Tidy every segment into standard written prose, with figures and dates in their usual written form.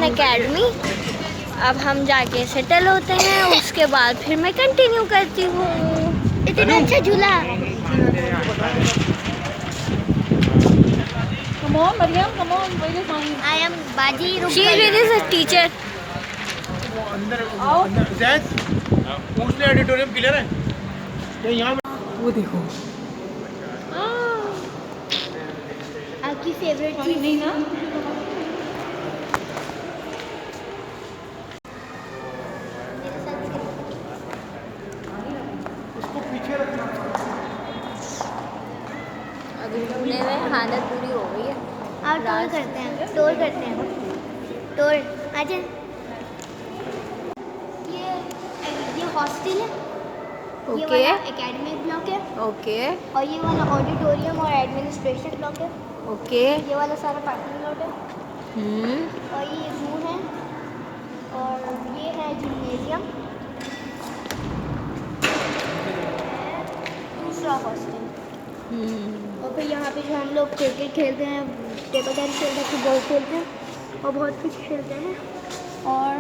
Academy. अब हम जाके सेटल होते हैं, उसके बाद फिर मैं कंटिन्यू करती हूँ। इतना अच्छा झूला। Come on, Mariam, come on. Where is mommy? I am Baji. She is a teacher. आओ। पूछ ले ऑडिटोरियम क्लियर है? तो यहाँ वो देखो। आपकी फेवरेट चीज नहीं ना? अभी झूले में हालत पूरी हो गई है। अब टोर करते हैं, टोर करते हैं, टोर। आजा। ये हॉस्टल है। ये वाला एकेडमिक ब्लॉक है। ओके। और ये वाला ऑडिटोरियम और एडमिनिस्ट्रेशन ब्लॉक है। ओके। ये वाला सारा पार्किंग लॉट है। और ये जू है और ये है जिम्नेजियम। दूसरा हॉस्टल। और फिर यहाँ पे जो हम लोग क्रिकेट खेलते हैं, टेबल टेनिस खेलते हैं, फुटबॉल खेलते हैं और बहुत कुछ खेलते हैं। और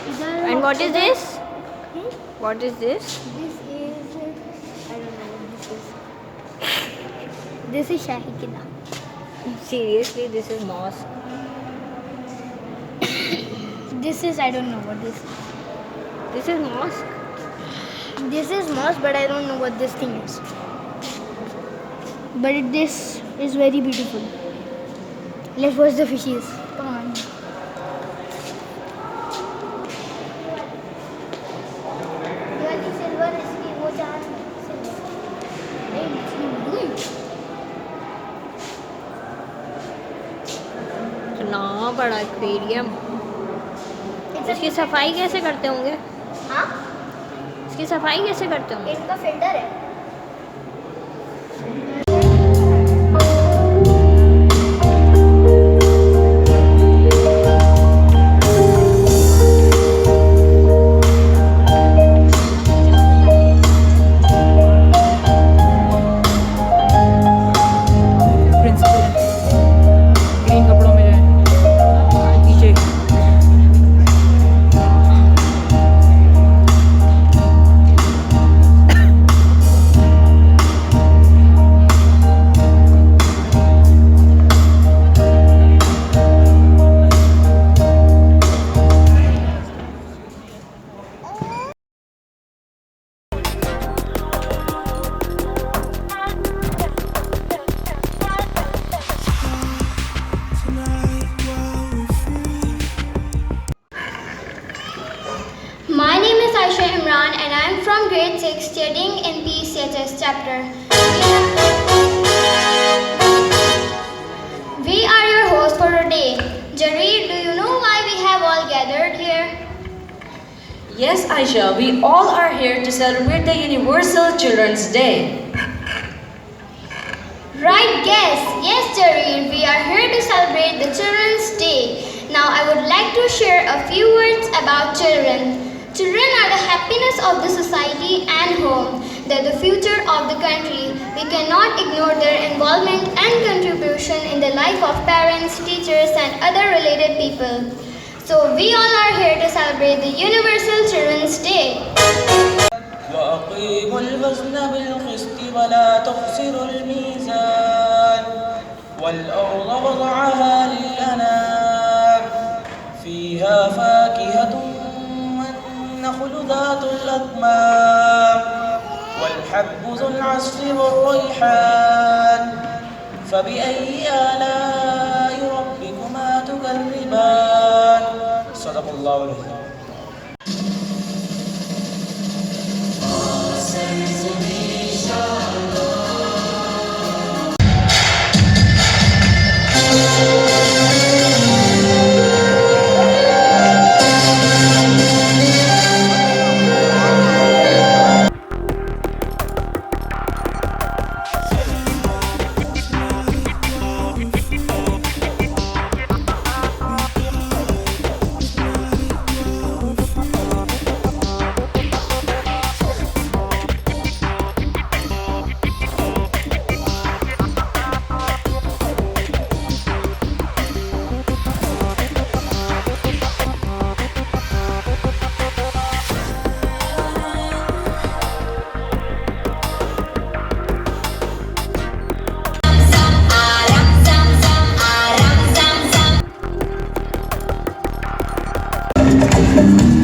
इधर and what is this? What is this? This is Shahi Qila. Seriously this is mosque. This is I don't know what this is. This is mosque. This is mosque but I don't know what this thing is. But this is very beautiful. Let's watch the fishes. Come on. ये silver इसकी वो चार इतना बड़ा aquarium. इसकी सफाई कैसे करते होंगे? हाँ, इसकी सफाई कैसे करते होंगे? इनका फिल्टर है। My name is Aisha Imran and I am from grade 6 studying in PCHS chapter. We are your hosts for today. Jareer, do you know why we have all gathered here? Yes, Aisha, we all are here to celebrate the Universal Children's Day. Right, guess. Yes, Jareer, we are here to celebrate the Children's Day. Now, I would like to share a few words about children. Children are the happiness of the society and home. They're the future of the country. We cannot ignore their involvement and contribution in the life of parents, teachers, and other related people. So, we all are here to celebrate the Universal Children's Day. وأقيموا الوزن بالقسط ولا تخسروا الميزان والأرض وضعها للأنام فيها فاكهة والنخل ذات الأكمام والحب ذو العصف والريحان فبأي آلاء ربكما تكذبان صدق الله العظيم. Thank you.